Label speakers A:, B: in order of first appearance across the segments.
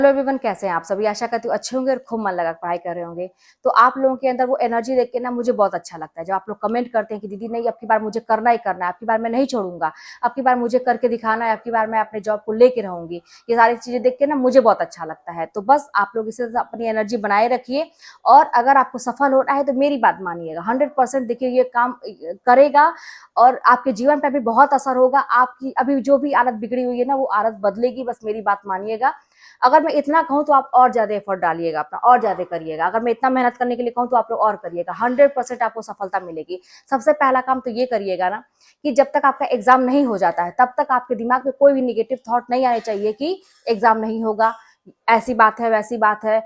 A: Hello everyone, कैसे हैं आप सभी। आशा करती हूँ अच्छे होंगे और खूब मन लगा पढ़ाई कर रहे होंगे। तो आप लोगों के अंदर वो एनर्जी देख के ना मुझे बहुत अच्छा लगता है। जब आप लोग कमेंट करते हैं कि दीदी नहीं, अब की बार मुझे करना ही करना है, अब की बार मैं नहीं छोड़ूंगा, अब की बार मुझे करके दिखाना है, अब की बार मैं अपने जॉब को लेके रहूंगी, ये सारी चीजें देख के ना मुझे बहुत अच्छा लगता है। तो बस आप लोग इसे अपनी एनर्जी बनाए रखिए और अगर आपको सफल होना है तो मेरी बात मानिएगा। 100% देखिए ये काम करेगा और आपके जीवन पर भी बहुत असर होगा। आपकी अभी जो भी आदत बिगड़ी हुई है ना वो आदत बदलेगी, बस मेरी बात मानिएगा। अगर मैं इतना कहूँ तो आप और ज्यादा एफर्ट डालिएगा, अपना और ज्यादा करिएगा। अगर मैं इतना मेहनत करने के लिए कहूँ तो आप लोग और करिएगा। 100% आपको सफलता मिलेगी। सबसे पहला काम तो ये करिएगा ना कि जब तक आपका एग्जाम नहीं हो जाता है तब तक आपके दिमाग में कोई भी निगेटिव थॉट नहीं आने चाहिए कि एग्जाम नहीं होगा, ऐसी बात है, वैसी बात है,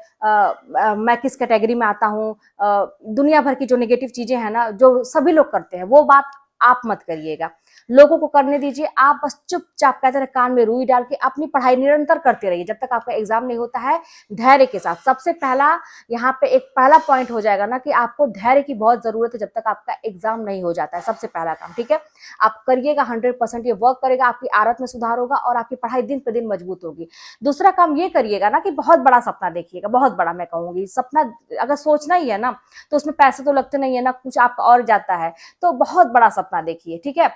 A: मैं किस कैटेगरी में आता हूँ। दुनिया भर की जो नेगेटिव चीजें हैं ना, जो सभी लोग करते हैं, वो बात आप मत करिएगा। लोगों को करने दीजिए। आप बस चुपचाप कहते रहे, कान में रुई डाल के अपनी पढ़ाई निरंतर करते रहिए जब तक आपका एग्जाम नहीं होता है, धैर्य के साथ। सबसे पहला यहाँ पे एक पहला पॉइंट हो जाएगा ना कि आपको धैर्य की बहुत जरूरत है जब तक आपका एग्जाम नहीं हो जाता है। सबसे पहला काम, ठीक है, आप करिएगा। 100% ये वर्क करेगा, आपकी आदत में सुधार होगा और आपकी पढ़ाई दिन पे दिन मजबूत होगी। दूसरा काम ये करिएगा ना कि बहुत बड़ा सपना देखिएगा, बहुत बड़ा। मैं कहूंगी सपना अगर सोचना ही है ना तो उसमें पैसे तो लगते नहीं है ना, कुछ आपका और जाता है। तो बहुत बड़ा सपना देखिए, ठीक है।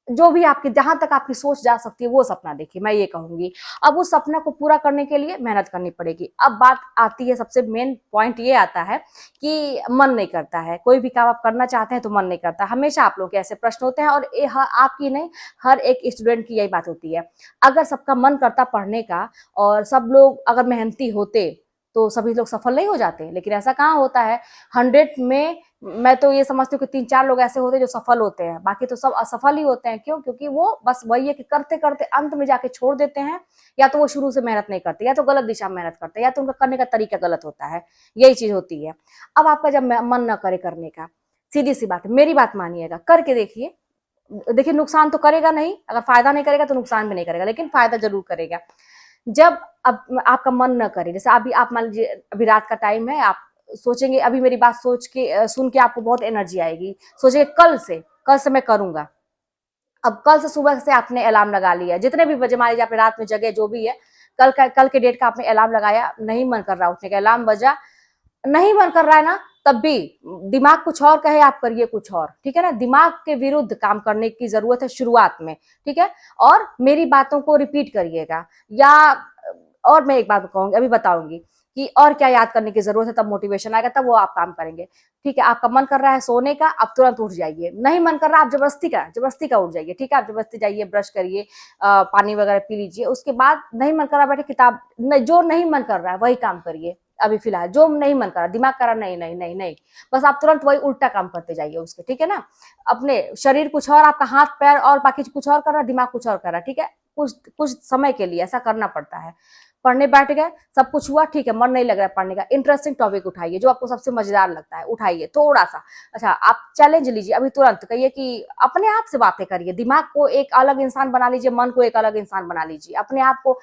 A: जो भी आपकी, जहां तक आपकी सोच जा सकती है वो सपना देखिए, मैं ये कहूंगी। अब उस सपना को पूरा करने के लिए मेहनत करनी पड़ेगी। अब बात आती है, सबसे मेन पॉइंट ये आता है कि मन नहीं करता है। कोई भी काम आप करना चाहते हैं तो मन नहीं करता। हमेशा आप लोग के ऐसे प्रश्न होते हैं और आपकी नहीं, हर एक स्टूडेंट की यही बात होती है। अगर सबका मन करता पढ़ने का और सब लोग अगर मेहनती होते तो सभी लोग सफल नहीं हो जाते, लेकिन ऐसा कहाँ होता है। 100 में मैं तो ये समझती हूँ कि 3-4 लोग ऐसे होते हैं जो सफल होते हैं, बाकी तो सब असफल ही होते हैं। क्यों? क्योंकि वो बस वही है कि करते करते अंत में जाके छोड़ देते हैं, या तो वो शुरू से मेहनत नहीं करते, या तो गलत दिशा में मेहनत करते हैं, या तो उनका करने का तरीका गलत होता है। यही चीज होती है। अब आपका जब मन न करे करने का, सीधी सी बात है, मेरी बात मानिएगा, करके देखिए। देखिए नुकसान तो करेगा नहीं, अगर फायदा नहीं करेगा तो नुकसान भी नहीं करेगा, लेकिन फायदा जरूर करेगा। जब अब आपका मन न करे, जैसे अभी आप मान लीजिए अभी रात का टाइम है, आप सोचेंगे, अभी मेरी बात सोच के सुन के आपको बहुत एनर्जी आएगी, सोचेंगे कल से मैं करूंगा। अब कल से सुबह से आपने अलार्म लगा लिया, जितने भी बजे, मान लीजिए आपने रात में जगह जो भी है, कल के डेट का आपने अलार्म लगाया, नहीं मन कर रहा उठने का, अलार्म बजा, नहीं मन कर रहा है ना, तब भी दिमाग कुछ और कहे, आप करिए कुछ और, ठीक है ना। दिमाग के विरुद्ध काम करने की जरूरत है शुरुआत में, ठीक है। और मेरी बातों को रिपीट करिएगा। या और मैं एक बात कहूंगी, अभी बताऊंगी कि और क्या याद करने की जरूरत है, तब मोटिवेशन आएगा, तब वो आप काम करेंगे। ठीक है, आपका मन कर रहा है सोने का, आप तुरंत उठ जाइए। नहीं मन कर रहा, आप जबरदस्ती का उठ जाइए, ठीक है। आप जबरदस्ती जाइए, ब्रश करिए, पानी वगैरह पी लीजिए। उसके बाद नहीं मन कर रहा, बैठे किताब, जो नहीं मन कर रहा है वही काम करिए। अभी फिलहाल जो नहीं मन कर रहा, दिमाग कर रहा नहीं नहीं नहीं नहीं, बस आप तुरंत वही उल्टा काम करते जाइए उसके, ठीक है ना। अपने शरीर कुछ और, आपका हाथ पैर और बाकी कुछ और कर रहा है, दिमाग कुछ और कर रहा है, ठीक है। कुछ कुछ समय के लिए ऐसा करना पड़ता है। पढ़ने बैठ गए, सब कुछ हुआ, ठीक है, मन नहीं लग रहा है पढ़ने का, इंटरेस्टिंग टॉपिक उठाइए, जो आपको सबसे मजेदार लगता है उठाइए थोड़ा सा। अच्छा, आप चैलेंज लीजिए, अभी तुरंत कहिए कि अपने आप से बातें करिए, दिमाग को एक अलग इंसान बना लीजिए, मन को एक अलग इंसान बना लीजिए, अपने आप को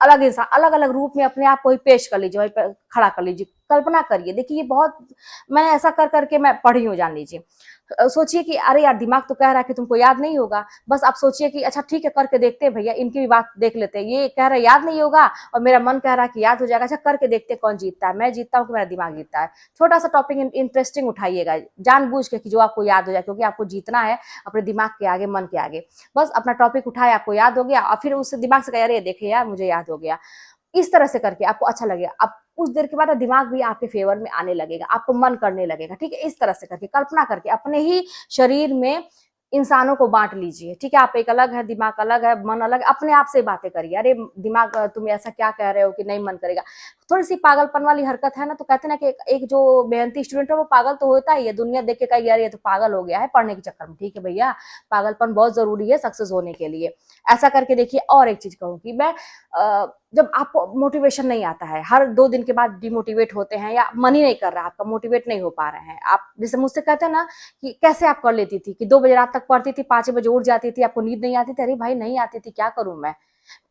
A: अलग इंसान, अलग अलग रूप में अपने आप को ही पेश कर लीजिए, वहीं पर खड़ा कर लीजिए, कल्पना करिए। देखिए ये बहुत, मैंने ऐसा कर करके मैं पढ़ी हूँ, जान लीजिए। सोचिए कि अरे यार, दिमाग तो कह रहा है कि तुमको याद नहीं होगा, बस आप सोचिए कि अच्छा ठीक है, करके देखते हैं भैया, इनकी भी बात देख लेते हैं। ये कह रहा है याद नहीं होगा और मेरा मन कह रहा है कि याद हो जाएगा, अच्छा करके देखते हैं कौन जीतता है, मैं जीतता हूँ कि मेरा दिमाग जीतता है। छोटा सा टॉपिक इंटरेस्टिंग उठाइएगा, जानबूझ के, कि जो आपको याद हो जाए, क्योंकि आपको जीतना है अपने दिमाग के आगे, मन के आगे। बस अपना टॉपिक उठाए, आपको याद हो गया, और फिर उस दिमाग से कह, अरे देखे यार, मुझे याद हो गया। इस तरह से करके आपको अच्छा लगेगा। अब कुछ देर के बाद दिमाग भी आपके फेवर में आने लगेगा, आपको मन करने लगेगा, ठीक है। इस तरह से करके कल्पना करके अपने ही शरीर में इंसानों को बांट लीजिए, ठीक है। आप एक अलग है, दिमाग अलग है, मन अलग है, अपने आप से बातें करिए। अरे दिमाग, तुम ऐसा क्या कह रहे हो कि नहीं मन करेगा। थोड़ी सी पागलपन वाली हरकत है ना, तो कहते ना कि एक जो मेहनती स्टूडेंट है वो पागल तो होता ही है, दुनिया देख के कही यार ये तो पागल हो गया है पढ़ने के चक्कर में, ठीक है भैया, पागलपन बहुत जरूरी है सक्सेस होने के लिए। ऐसा करके देखिए। और एक चीज कहूँ मैं, जब आपको मोटिवेशन नहीं आता है, हर 2 दिन के बाद डिमोटिवेट होते हैं, या मन ही नहीं कर रहा, आपका मोटिवेट नहीं हो पा रहे हैं, आप जैसे मुझसे कहते हैं ना कि कैसे आप कर लेती थी, कि 2 बजे रात तक पढ़ती थी, 5 बजे उठ जाती थी, आपको नींद नहीं आती थी। अरे भाई नहीं आती थी, क्या करूं मैं,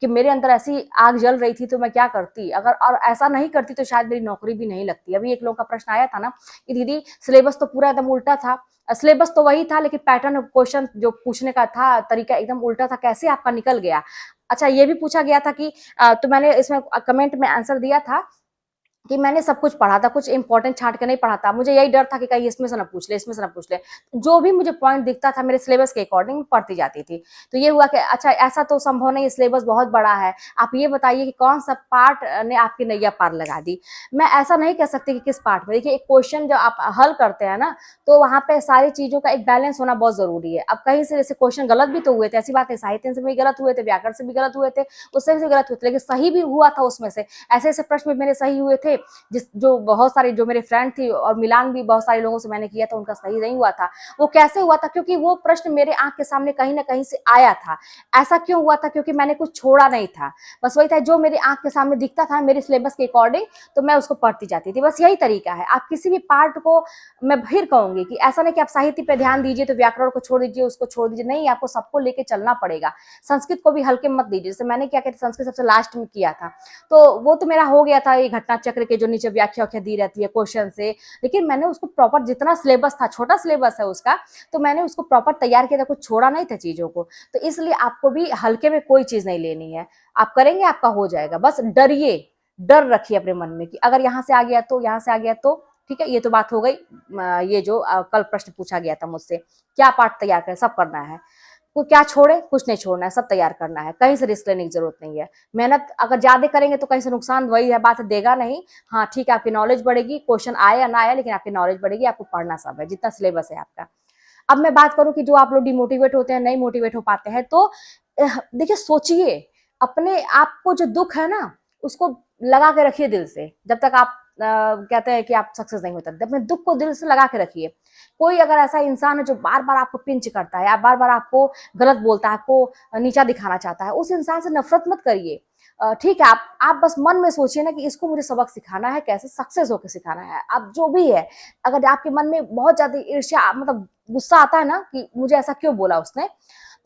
A: कि मेरे अंदर ऐसी आग जल रही थी, तो मैं क्या करती, अगर और ऐसा नहीं करती तो शायद मेरी नौकरी भी नहीं लगती। अभी एक लोगों का प्रश्न आया था ना कि दीदी सिलेबस तो पूरा एकदम उल्टा था, सिलेबस तो वही था लेकिन पैटर्न क्वेश्चन जो पूछने का था तरीका एकदम उल्टा था, कैसे आपका निकल गया। अच्छा ये भी पूछा गया था कि तो मैंने इसमें कमेंट में आंसर दिया था कि मैंने सब कुछ पढ़ा था, कुछ इंपॉर्टेंट छाँट के नहीं पढ़ा था। मुझे यही डर था कि कहीं इसमें से ना पूछ ले, इसमें से ना पूछ ले। जो भी मुझे पॉइंट दिखता था मेरे सिलेबस के अकॉर्डिंग पढ़ती जाती थी। तो ये हुआ कि अच्छा ऐसा तो संभव नहीं है, सिलेबस बहुत बड़ा है। आप ये बताइए कि कौन-सा पार्ट ने आपकी नैया पार लगा दी? मैं ऐसा नहीं कह सकती कि किस पार्ट में। देखिए एक क्वेश्चन जब आप हल करते हैं ना, तो वहाँ पे सारी चीज़ों का एक बैलेंस होना बहुत ज़रूरी है। अब कहीं से जैसे क्वेश्चन गलत भी तो हुए थे, ऐसी बात है, साहित्य से भी गलत हुए थे, व्याकरण से भी गलत हुए थे, उससे भी गलत हुए थे, लेकिन सही भी हुआ था उसमें से। ऐसे-ऐसे प्रश्न भी मेरे सही हुए थे जिस जो बहुत सारी जो मेरे फ्रेंड थी और मिलान भी बहुत सारे लोगों से मैंने किया था, उनका सही नहीं हुआ था। वो कैसे हुआ था? क्योंकि वो प्रश्न मेरे आँख के सामने कहीं न कहीं से आया था। ऐसा क्यों हुआ था? क्योंकि मैंने कुछ छोड़ा नहीं था। बस वही था जो मेरी आँख के सामने दिखता था मेरे सिलेबस के अकॉर्डिंग, तो मैं उसको पढ़ती जाती थी। बस यही तरीका है। आप किसी भी पार्ट को मैं फिर कहूँगी कि ऐसा नहीं कि आप साहित्य पे ध्यान दीजिए तो व्याकरण को छोड़ दीजिए, उसको छोड़ दीजिए। नहीं, आपको सबको लेके चलना पड़ेगा। संस्कृत को भी हल्के मत दीजिए। जैसे मैंने क्या किया था, संस्कृत सबसे लास्ट में किया था। तो वो तो मेरा हो गया था ये घटना चक्र के जो नीचे व्याख्या दी रहती है क्वेश्चन से, लेकिन मैंने उसको प्रॉपर जितना सिलेबस था, छोटा सिलेबस है उसका, तो मैंने उसको प्रॉपर तैयार किया था, कुछ छोड़ा नहीं था चीज़ों को। तो इसलिए आपको भी हल्के में कोई चीज़ नहीं लेनी है। आप करेंगे आपका हो जाएगा। बस डरिए, डर रखिए अपने मन में कि अगर यहाँ से आ गया तो, यहाँ से आ गया तो, ठीक है? ये तो बात हो गई। ये जो कल प्रश्न पूछा गया था मुझसे, क्या पाठ तैयार करें? सब करना है। को क्या छोड़े? कुछ नहीं छोड़ना है, सब तैयार करना है। कहीं से रिस्क लेने की ज़रूरत नहीं है। मेहनत अगर ज़्यादा करेंगे तो कहीं से नुकसान वही है, बात देगा नहीं। हाँ, ठीक है आपकी नॉलेज बढ़ेगी, क्वेश्चन आए या ना आए लेकिन आपकी नॉलेज बढ़ेगी, आपको पढ़ना सब है, जितना सिलेबस है आपका। अब मैं बात करूँ कि जो आप लोग डिमोटिवेट होते हैं, नहीं मोटिवेट हो पाते हैं, तो देखिए सोचिए, अपने आप को जो दुःख है ना, उसको लगा के रखिए दिल से। जब तक आप कहते हैं कि आप सक्सेस नहीं होते, अपने दुःख को दिल से लगा के रखिए। कोई अगर ऐसा इंसान है जो बार-बार आपको पिंच करता है या बार-बार आपको गलत बोलता है, आपको नीचा दिखाना चाहता है, उस इंसान से नफ़रत मत करिए। ठीक है, आप बस मन में सोचिए ना कि इसको मुझे सबक सिखाना है, कैसे सक्सेस होके सिखाना है। अब जो भी है, अगर आपके मन में बहुत ज़्यादा ईर्ष्या मतलब गुस्सा आता है ना कि मुझे ऐसा क्यों बोला उसने,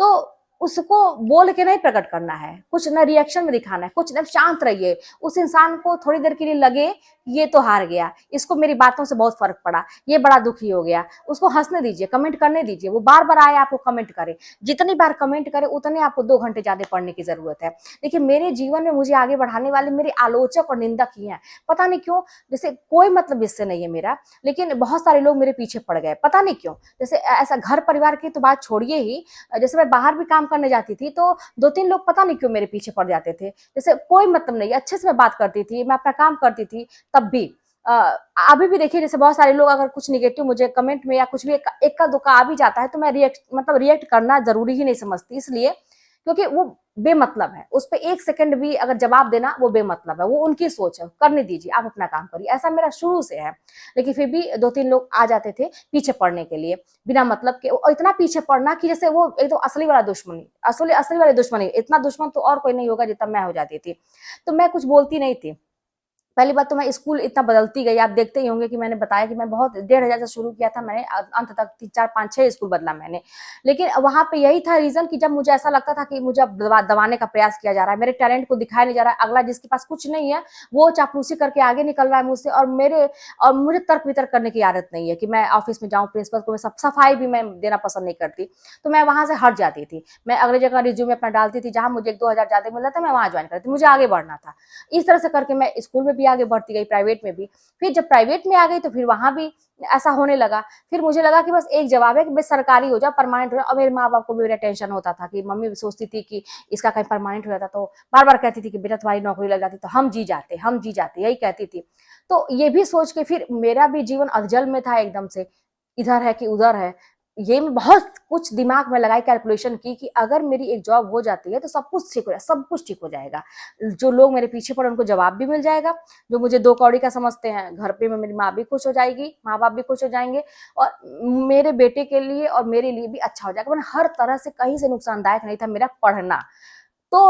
A: तो उसको बोल के नहीं प्रकट करना है, कुछ ना रिएक्शन में दिखाना है, कुछ ना शांत रहिए। उस इंसान को थोड़ी देर के लिए लगे, ये तो हार गया, इसको मेरी बातों से बहुत फ़र्क पड़ा, ये बड़ा दुखी हो गया, उसको हँसने दीजिए, कमेंट करने दीजिए, वो बार-बार आए आपको कमेंट करे। जितनी बार कमेंट करे उतने आपको 2 घंटे ज़्यादा पढ़ने की ज़रूरत है। देखिए मेरे जीवन में मुझे आगे बढ़ाने वाले मेरे आलोचक और निंदक ही हैं। पता नहीं क्यों, जैसे कोई मतलब इससे नहीं है मेरा, लेकिन बहुत सारे लोग मेरे पीछे पड़ गए, पता नहीं क्यों? जैसे ऐसा घर परिवार की तो बात छोड़िए ही, जैसे मैं बाहर भी काम करने जाती थी तो 2-3 लोग पता नहीं क्यों मेरे पीछे पड़ जाते थे। जैसे कोई मतलब नहीं, अच्छे से मैं बात करती थी, मैं अपना काम करती थी तब भी। अ, अभी भी देखिए जैसे बहुत सारे लोग अगर कुछ नेगेटिव मुझे कमेंट में या कुछ भी एक्का-दुक्का आ भी जाता है तो मैं रिएक्ट करना ज़रूरी ही नहीं समझती, इसलिए क्योंकि वो बेमतलब है। उस पे 1 सेकंड भी अगर जवाब देना वो बेमतलब है, वो उनकी सोच है, करने दीजिए, आप अपना काम करिए। ऐसा मेरा शुरू से है। लेकिन फिर भी 2-3 लोग आ जाते थे पीछे पड़ने के लिए, बिना मतलब के और इतना पीछे पड़ना कि जैसे वो एकदम असली वाला दुश्मनी, असली असली वाली दुश्मनी, इतना दुश्मन तो और कोई नहीं होगा जितना मैं हो जाती थी। तो मैं कुछ बोलती नहीं थी। पहली बात तो मैं स्कूल इतना बदलती गई, आप देखते ही होंगे कि मैंने बताया कि मैं बहुत 1500 से शुरू किया था मैंने, अंत तक 3, 4, 5, 6 स्कूल बदला मैंने। लेकिन वहाँ पे यही था रीज़न कि जब मुझे ऐसा लगता था कि मुझे अब दबाने का प्रयास किया जा रहा है, मेरे टैलेंट को दिखाया नहीं जा रहा है, अगला जिसके पास कुछ नहीं है, वो चापलूसी करके आगे निकल रहा है मुझसे और मुझे तर्क-वितर्क करने की आदत नहीं है कि मैं ऑफ़िस में जाऊँ, प्रिंसिपल को मैं सफाई भी मैं देना पसंद नहीं करती। तो मैं वहाँ से हट जाती थी। मैं अगली जगह रिज़्यूमे अपना डालती थी, जहाँ मुझे 1-2 हज़ार ज़्यादा मिल रहा था, मैं वहाँ जॉइन करती थी, मुझे आगे बढ़ना था। इस तरह से करके मैं स्कूल में भी आगे बढ़ती गई, प्राइवेट में भी। फिर जब प्राइवेट में आ गई तो फिर वहाँ भी ऐसा होने लगा। फिर मुझे लगा कि बस एक जवाब है कि बस सरकारी हो जाओ, परमानेंट हो जाओ। और मेरे माँ-बाप को भी मेरा टेंशन होता था कि मम्मी भी सोचती थी कि इसका कहीं परमानेंट हो जाता तो बार-बार कहती थी कि बेटा तुम्हारी नौकरी लग जाती तो हम जी जाते, यही कहती थी। तो ये भी सोच के फिर मेरा भी जीवन अधजल में था एकदम से, इधर है कि उधर है। ये मैं बहुत कुछ दिमाग में लगाई, कैलकुलेशन की कि अगर मेरी एक जॉब हो जाती है तो सब कुछ ठीक हो जाएगा, सब कुछ ठीक हो जाएगा। जो लोग मेरे पीछे पड़े उनको जवाब भी मिल जाएगा, जो मुझे 2 कौड़ी का समझते हैं, घर पे में मेरी माँ भी खुश हो जाएगी, माँ-बाप भी खुश हो जाएँगे और मेरे बेटे के लिए और मेरे लिए भी अच्छा हो जाएगा। वरना हर तरह से कहीं से नुकसानदायक नहीं था मेरा पढ़ना। तो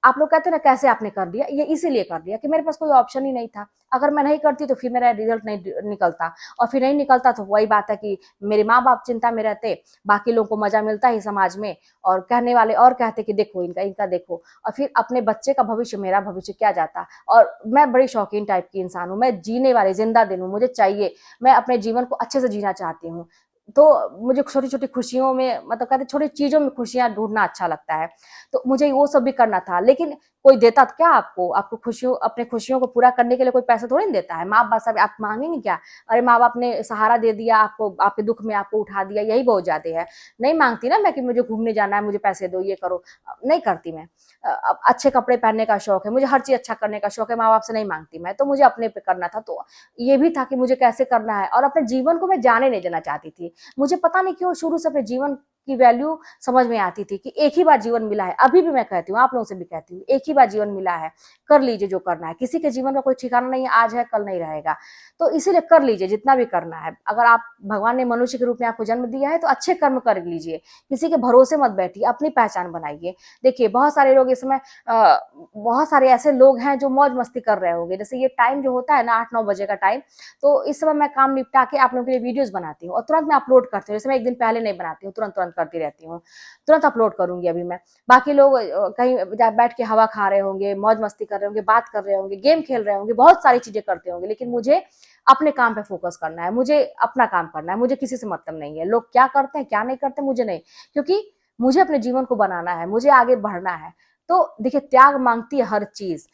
A: आप लोग कहते हैं ना कैसे आपने कर दिया? ये इसीलिए कर दिया कि मेरे पास कोई ऑप्शन ही नहीं था। अगर मैं नहीं करती तो फिर मेरा रिज़ल्ट नहीं निकलता और फिर नहीं निकलता तो वही बात है कि मेरे माँ-बाप चिंता में रहते, बाकी लोगों को मज़ा मिलता ही समाज में और कहने वाले और कहते कि देखो इनका, इनका देखो और फिर अपने बच्चे का भविष्य, मेरा भविष्य क्या जाता? और मैं बड़ी शौकीन टाइप की इंसान हूँ, मैं जीने वाली ज़िंदा दिल हूँ, मुझे चाहिए, मैं अपने जीवन को अच्छे से जीना चाहती हूँ। तो मुझे छोटी-छोटी खुशियों में, मतलब कहते हैं छोटी चीज़ों में खुशियाँ ढूँढना अच्छा लगता है। तो मुझे वो सब भी करना था, लेकिन कोई देता तो क्या आपको? आपको खुशियों अपने खुशियों को पूरा करने के लिए कोई पैसा थोड़ी ना देता है। माँ-बाप सब आप माँगेंगे क्या? अरे माँ-बाप ने सहारा दे दिया आपको, आपके दुःख में आपको उठा दिया, यही बहुत ज़्यादा है। नहीं माँगती ना मैं कि मुझे घूमने जाना है, मुझे पैसे दो, ये करो। नहीं करती मैं। अब अच्छे कपड़े पहनने का शौक है, मुझे हर चीज़ अच्छा करने का शौक है, माँ-बाप से नहीं माँगती मैं, तो मुझे अपने पे करना था। तो ये भी था कि मुझे कैसे करना है, और अपने जीवन को मैं जाने नहीं देना चाहती थी। मुझे पता नहीं क्यों शुरू से अपने जीवन की वैल्यू समझ में आती थी कि एक ही बार जीवन मिला है। अभी भी मैं कहती हूँ, आप लोगों से भी कहती हूँ, एक ही बार जीवन मिला है, कर लीजिए जो करना है। किसी के जीवन का कोई ठिकाना नहीं है, आज है कल नहीं रहेगा। तो इसीलिए कर लीजिए जितना भी करना है। अगर आप, भगवान ने मनुष्य के रूप में आपको जन्म दिया है तो अच्छे कर्म कर लीजिए। किसी के भरोसे मत बैठिए, अपनी पहचान बनाइए। देखिए बहुत सारे लोग इस समय बहुत सारे ऐसे लोग हैं जो मौज मस्ती कर रहे होंगे। जैसे ये टाइम जो होता है ना 8-9 बजे का टाइम, तो इस समय मैं काम निपटा के आप लोगों के लिए वीडियोस बनाती हूँ और तुरंत मैं अपलोड करती हूँ। जैसे मैं एक दिन पहले नहीं बनाती हूँ, तुरंत करती रहती हूँ। तुरंत अपलोड करूँगी अभी मैं। बाकी लोग कहीं बैठ के हवा खा रहे होंगे, मौज मस्ती कर रहे होंगे, बात कर रहे होंगे, गेम खेल रहे होंगे, बहुत सारी चीज़ें करते होंगे, लेकिन मुझे अपने काम पे फ़ोकस करना है, मुझे अपना काम करना है, मुझे किसी से मतलब नहीं है। लोग क्या करते हैं, क्या नहीं करते, मुझे नहीं, क्योंकि मुझे अपने जीवन को बनाना है, मुझे आगे बढ़ना है। तो देखिए त्याग माँगती है हर चीज़।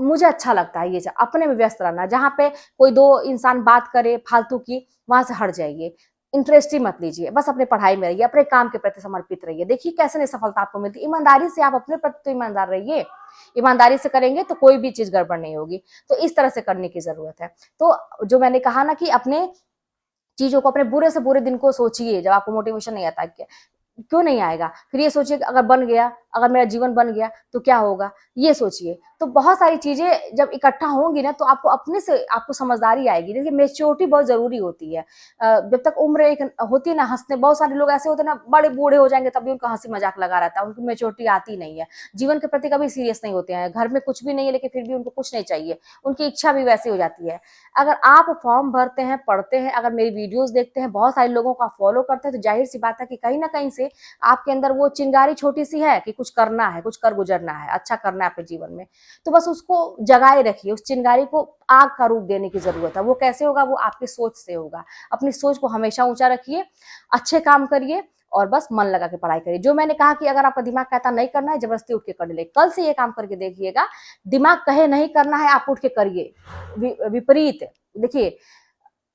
A: मुझे अच्छा लगता है ये सब, अपने में व्यस्त रहना। जहाँ पे कोई 2 इंसान बात करे फालतू की, वहाँ से हट जाइए। इंटरेस्ट ही मत लीजिए, बस अपने पढ़ाई में रहिए, अपने काम के प्रति समर्पित रहिए। देखिए कैसे नहीं सफलता आपको मिलती, ईमानदारी से आप अपने प्रति तो ईमानदार रहिए। ईमानदारी से करेंगे तो कोई भी चीज़ गड़बड़ नहीं होगी। तो इस तरह से करने की ज़रूरत है। तो जो मैंने कहा ना कि अपने चीज़ों को, अपने बुरे से बुरे दिन को सोचिए जब आपको मोटिवेशन नहीं आता है। क्यों नहीं आएगा? फिर ये सोचिए कि अगर बन गया, अगर मेरा जीवन बन गया तो क्या होगा? ये सोचिए। तो बहुत सारी चीज़ें जब इकट्ठा होंगी ना तो आपको अपने से आपको समझदारी आएगी। देखिए मैच्योरिटी बहुत ज़रूरी होती है। जब तक उम्र एक होती है ना, हँसने बहुत सारे लोग ऐसे होते हैं ना, बड़े बूढ़े हो जाएँगे तब भी उनका हँसी-मज़ाक लगा रहता है, उनको मैच्योरिटी आती नहीं है। जीवन के प्रति कभी सीरियस नहीं होते हैं। घर में कुछ भी नहीं है लेकिन फिर भी उनको कुछ नहीं चाहिए। उनकी इच्छा भी वैसी हो जाती है। अगर आप फॉर्म भरते हैं, पढ़ते हैं, अगर मेरी वीडियोज़ देखते हैं, बहुत सारे लोगों को आप फॉलो करते हैं, तो ज़ाहिर-सी बात है कि कहीं न कहीं से आपके अंदर वो चिंगारी छोटी-सी है कि कुछ करना है, कुछ कर गुज़रना है, अच्छा करना है अपने जीवन में। तो बस उसको जगाए रखिए, उस चिंगारी को आग का रूप देने की ज़रूरत है। वो कैसे होगा? वो आपकी सोच से होगा। अपनी सोच को हमेशा ऊँचा रखिए, अच्छे काम करिए और बस मन लगा के पढ़ाई करिए। जो मैंने कहा कि अगर आपका दिमाग कहता नहीं करना है, ज़बरदस्ती उठ के कर ले। कल से ये काम करके देखिएगा, दिमाग कहे नहीं करना है, आप उठ के करिए। विपरीत देखिए,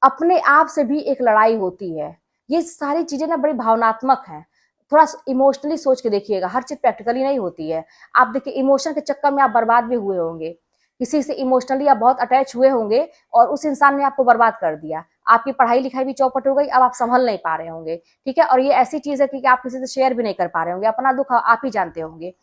A: अपने आप से भी एक लड़ाई होती है। ये सारी चीज़ें ना बड़ी भावनात्मक हैं। थोड़ा इमोशनली सोच के देखिएगा, हर चीज़ प्रैक्टिकली नहीं होती है। आप देखिए इमोशन के चक्कर में आप बर्बाद भी हुए होंगे। किसी से इमोशनली आप बहुत अटैच हुए होंगे और उस इंसान ने आपको बर्बाद कर दिया। आपकी पढ़ाई-लिखाई भी चौपट हो गई, अब आप सँभल नहीं पा रहे होंगे, ठीक है? और ये ऐसी चीज़ है कि आप किसी से शेयर भी नहीं कर पा रहे होंगे, अपना दुःख आप ही जानते होंगे।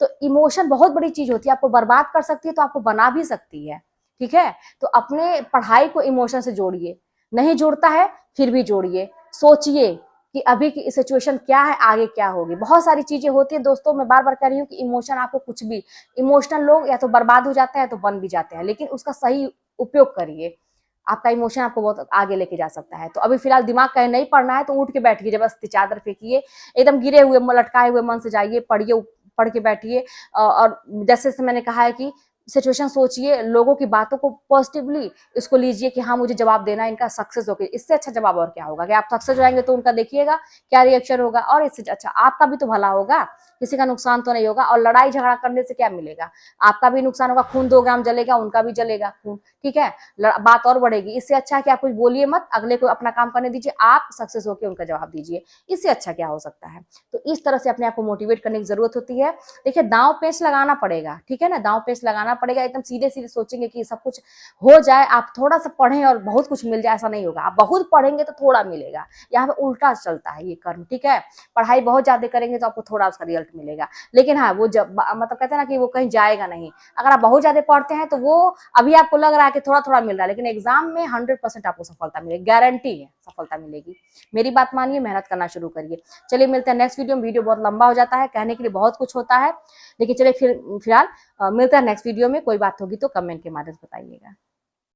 A: तो इमोशन बहुत बड़ी चीज़ होती है, आपको बर्बाद कर सकती है तो आपको बना भी सकती है, ठीक है? तो अपने पढ़ाई को इमोशन से जोड़िए। नहीं जुड़ता है फिर भी जोड़िए। सोचिए कि अभी की सिचुएशन क्या है, आगे क्या होगी। बहुत सारी चीज़ें होती हैं दोस्तों, मैं बार-बार कह रही हूँ कि इमोशन आपको कुछ भी, इमोशनल लोग या तो बर्बाद हो जाते हैं या तो बन भी जाते हैं, लेकिन उसका सही उपयोग करिए। आपका इमोशन आपको बहुत आगे लेके जा सकता है। तो अभी फिलहाल दिमाग कहे नहीं पढ़ना है तो उठ के बैठिए, ज़बरदस्ती चादर फेंकिए, एकदम गिरे हुए लटकाए हुए मन से जाइए, पढ़िए, पढ़ के बैठिए। और जैसे मैंने कहा है कि सिचुएशन सोचिए, लोगों की बातों को पॉजिटिवली इसको लीजिए कि हाँ मुझे जवाब देना है इनका, सक्सेस होके, इससे अच्छा जवाब और क्या होगा कि आप सक्सेस हो जाएंगे तो उनका देखिएगा क्या रिएक्शन होगा, और इससे अच्छा आपका भी तो भला होगा, किसी का नुकसान तो नहीं होगा। और लड़ाई झगड़ा करने से क्या मिलेगा? आपका भी नुकसान होगा, खून 2 ग्राम जलेगा, उनका भी जलेगा खून, ठीक है? बात और बढ़ेगी। इससे अच्छा है कि आप कुछ बोलिए मत, अगले को अपना काम करने दीजिए, आप सक्सेस होकर उनका जवाब दीजिए। इससे अच्छा क्या हो सकता है? तो इस तरह से अपने आप को मोटिवेट करने की जरूरत होती है। देखिए दांव पेच लगाना पड़ेगा, ठीक है ना? दांव पेच लगाना पड़ेगा। एकदम सीधे-सीधे सोचेंगे कि सब कुछ हो जाए, आप थोड़ा-सा पढ़ें और बहुत कुछ मिल जाए, ऐसा नहीं होगा। आप बहुत पढ़ेंगे तो थोड़ा मिलेगा। यहाँ पे उल्टा चलता है ये कर्म, ठीक है? पढ़ाई बहुत ज़्यादा करेंगे तो आपको थोड़ा उसका रिजल्ट मिलेगा। लेकिन हाँ, वो जब मतलब कहते हैं ना कि वो कहीं जाएगा नहीं। अगर आप बहुत ज़्यादा पढ़ते हैं तो वो अभी आपको लग रहा है कि थोड़ा-थोड़ा मिल रहा है, लेकिन एग्ज़ाम में 100% आपको सफलता मिलेगी, गारंटी है सफलता मिलेगी। मेरी बात मानिए, मेहनत करना शुरू करिए। चलिए मिलते हैं नेक्स्ट वीडियो में। वीडियो बहुत लंबा हो जाता है, कहने के लिए बहुत कुछ होता है, लेकिन चलिए फिर फिलहाल मिलते हैं नेक्स्ट वीडियो में। कोई बात होगी तो कमेंट के माध्यम से बताइएगा।